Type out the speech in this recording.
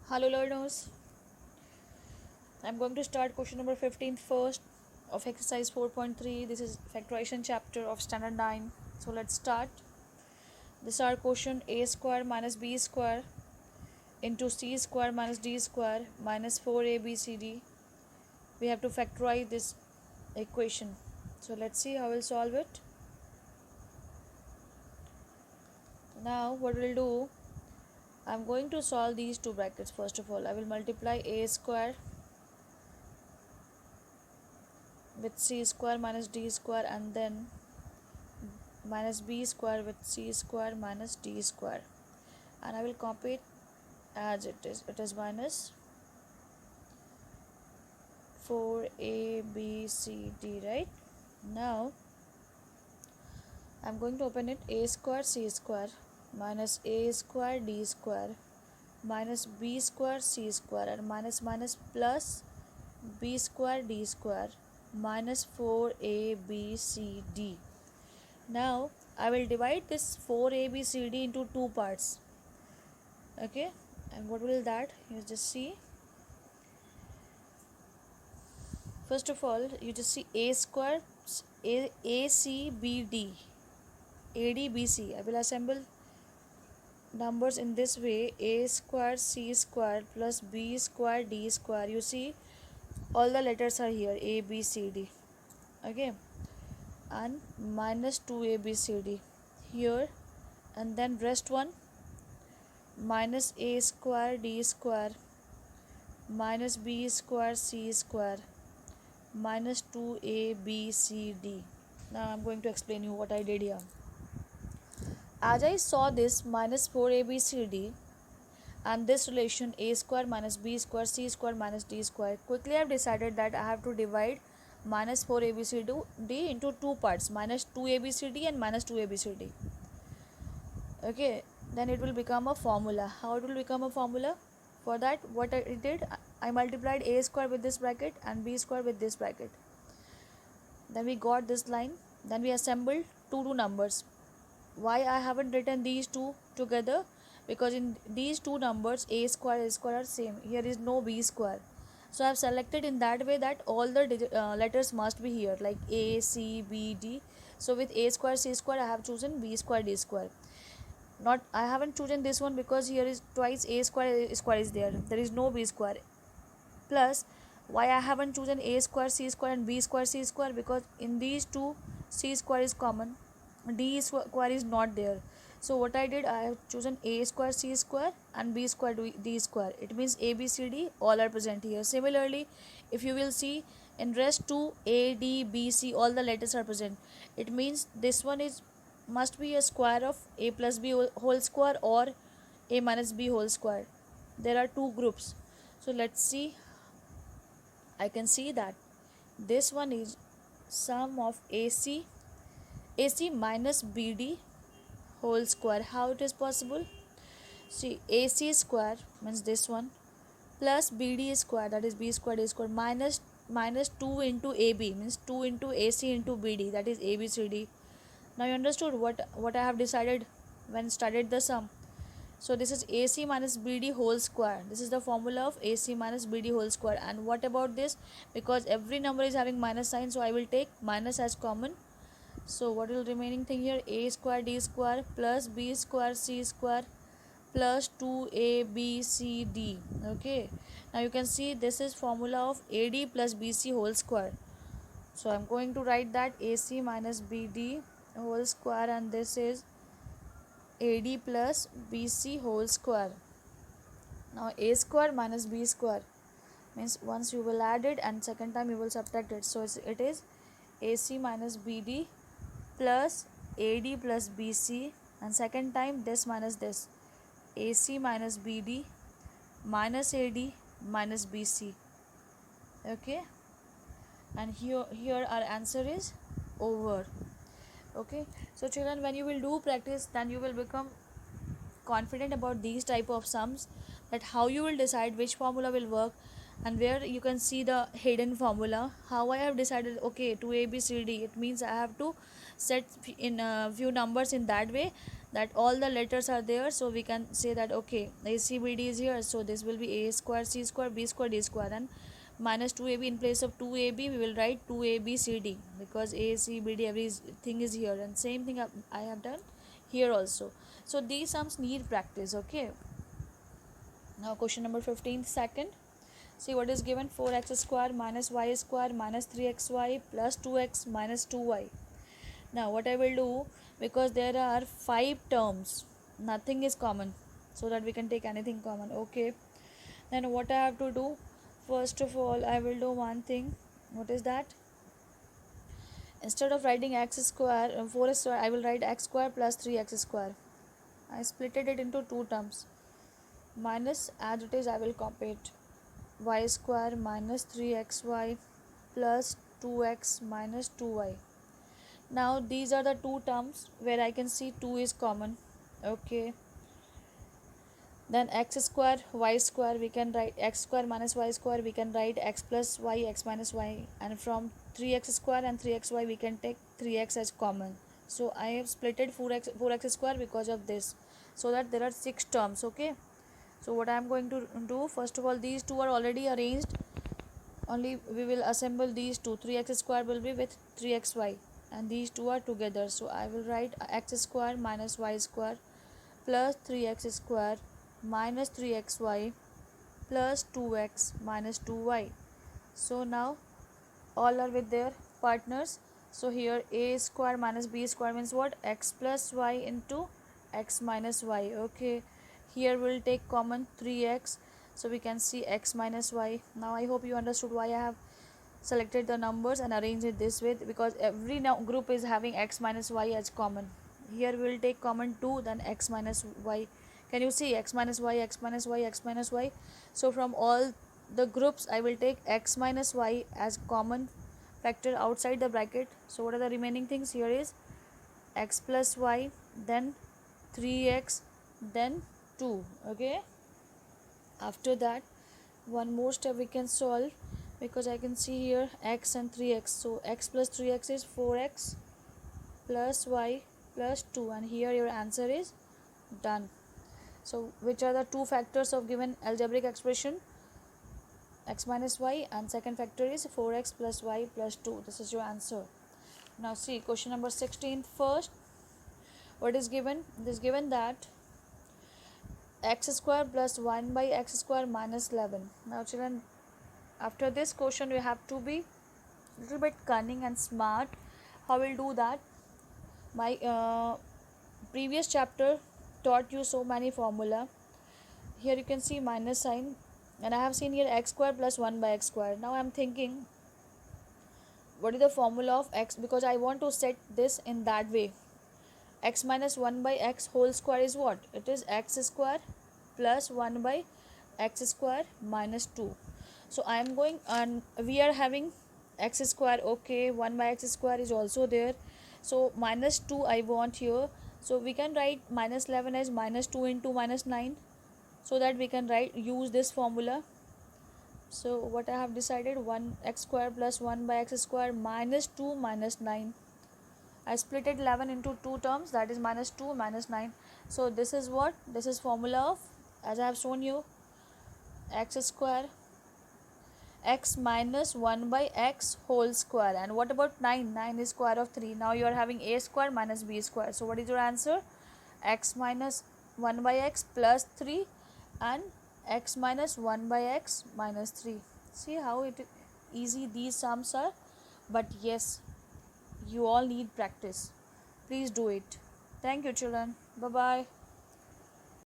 Hello learners, I'm going to start question number 15 first of exercise 4.3. This is factorization chapter of standard 9. So let's start. This is our question: a square minus b square into c square minus d square minus 4abcd. We have to factorize this equation. So let's see how we'll solve it. Now what we'll do, I'm going to solve these two brackets. First of all, I will multiply a square with c square minus d square and then minus b square with c square minus d square, and I will copy it as it is minus 4abcd. Right now I'm going to open it: a square c square minus a square d square minus b square c square and minus minus plus b square d square minus 4abcd. Now I will divide this 4abcd into two parts. Okay, and what will that, you just see. First of all, you just see a square acbd adbc. I will assemble numbers in this way: a square c square plus b square d square. You see all the letters are here: a b c d. Okay, and minus 2abcd here, and then rest one minus a square d square minus b square c square minus 2abcd. Now I'm going to explain you what I did here. As I saw this minus 4abcd and this relation a square minus b square c square minus d square, quickly I've decided that I have to divide minus 4abcd into two parts: minus 2abcd and minus 2abcd. Okay, then it will become a formula. How it will become a formula? For that, what I did, I multiplied a square with this bracket and b square with this bracket. Then we got this line. Then we assembled two numbers. Why I haven't written these two together? Because in these two numbers, a square are same. Here is no b square. So I have selected in that way that all the letters must be here, like a, c, b, d. So with a square c square, I have chosen b square d square. Not, I haven't chosen this one because here is twice a square is there. There is no b square. Plus, why I haven't chosen a square c square and b square c square? Because in these two, c square is common, d square is not there. So what I did, I have chosen a square c square and b square d square. It means a b c d all are present here. Similarly, if you will see in rest 2, a d b c, all the letters are present. It means this one is must be a square of a plus b whole square or a minus b whole square. There are two groups. So let's see. I can see that this one is sum of AC minus BD whole square. How it is possible? See, AC square means this one plus BD square, that is B square D square, minus 2 into AB means 2 into AC into BD, that is ABCD. Now you understood what I have decided when studied the sum. So this is AC minus BD whole square. This is the formula of AC minus BD whole square. And what about this? Because every number is having minus sign, so I will take minus as common. So what will remaining thing here? A square D square plus B square C square plus 2ABCD. Okay. Now you can see this is formula of AD plus BC whole square. So I'm going to write that AC minus BD whole square, and this is AD plus BC whole square. Now A square minus B square means once you will add it and second time you will subtract it. So it is AC minus BD plus AD plus BC, and second time this minus this, AC minus BD minus AD minus BC. Okay, and here our answer is over. Okay, so children, when you will do practice, then you will become confident about these type of sums, that how you will decide which formula will work and where you can see the hidden formula. How I have decided, okay, to ABCD, it means I have to set in a few numbers in that way that all the letters are there, so we can say that okay, ACBD is here, so this will be a square c square b square d square, and minus 2ab, in place of 2ab we will write 2abcd, because ACBD everything is here, and same thing I have done here also. So these sums need practice. Okay, now question number 15, second. See what is given: 4x square minus y square minus 3xy plus 2x minus 2y. Now what I will do, because there are 5 terms, nothing is common, so that we can take anything common. Okay, then what I have to do, first of all I will do one thing. What is that? Instead of writing x square 4x square, I will write x square plus 3x square. I split it into 2 terms, minus, as it is I will copy it, y square minus 3xy plus 2x minus 2y. Now these are the 2 terms where I can see 2 is common. Okay, then x square y square, we can write x square minus y square, we can write x plus y, x minus y, and from 3x square and 3xy we can take 3x as common. So I have splitted 4x square because of this, so that there are 6 terms. Okay, so what I am going to do, first of all, these 2 are already arranged, only we will assemble these two. 3x square will be with 3xy, and these 2 are together, so I will write x square minus y square plus 3x square minus 3xy plus 2x minus 2y. So now all are with their partners. So here a square minus b square means what? X plus y into x minus y. Okay, here we'll take common 3x, so we can see x minus y. Now I hope you understood why I have selected the numbers and arranged it this way, because every group is having x minus y as common. Here we will take common 2, then x minus y. Can you see x minus y, x minus y, x minus y? So from all the groups I will take x minus y as common factor outside the bracket. So what are the remaining things? Here is x plus y, then 3x, then 2. Okay, after that one more step we can solve, because I can see here x and 3x. So x plus 3x is 4x plus y plus 2, and here your answer is done. So which are the 2 factors of given algebraic expression? X minus y, and second factor is 4x plus y plus 2. This is your answer. Now see question number 16 first. What is given? It is given that x square plus 1 by x square minus 11. Now children, after this question you have to be little bit cunning and smart. How will do that? My previous chapter taught you so many formula. Here you can see minus sign, and I have seen here x square plus 1 by x square. Now I am thinking, what is the formula of x, because I want to set this in that way. X minus 1 by x whole square is what? It is x square plus 1 by x square minus 2. So I am going, and we are having x square. Okay, 1 by x square is also there, so minus 2 I want here. So we can write minus 11 as minus 2 into minus 9, so that we can use this formula. So what I have decided, 1 x square plus 1 by x square minus 2 minus 9. I split it 11 into 2 terms, that is minus 2 minus 9. So this is what? This is formula of, as I have shown you, x square x minus 1 by x whole square. And what about 9? 9 is square of 3. Now you are having a square minus b square. So what is your answer? X minus 1 by x plus 3 and x minus 1 by x minus 3. See how easy these sums are? But yes, you all need practice. Please do it. Thank you children. Bye bye.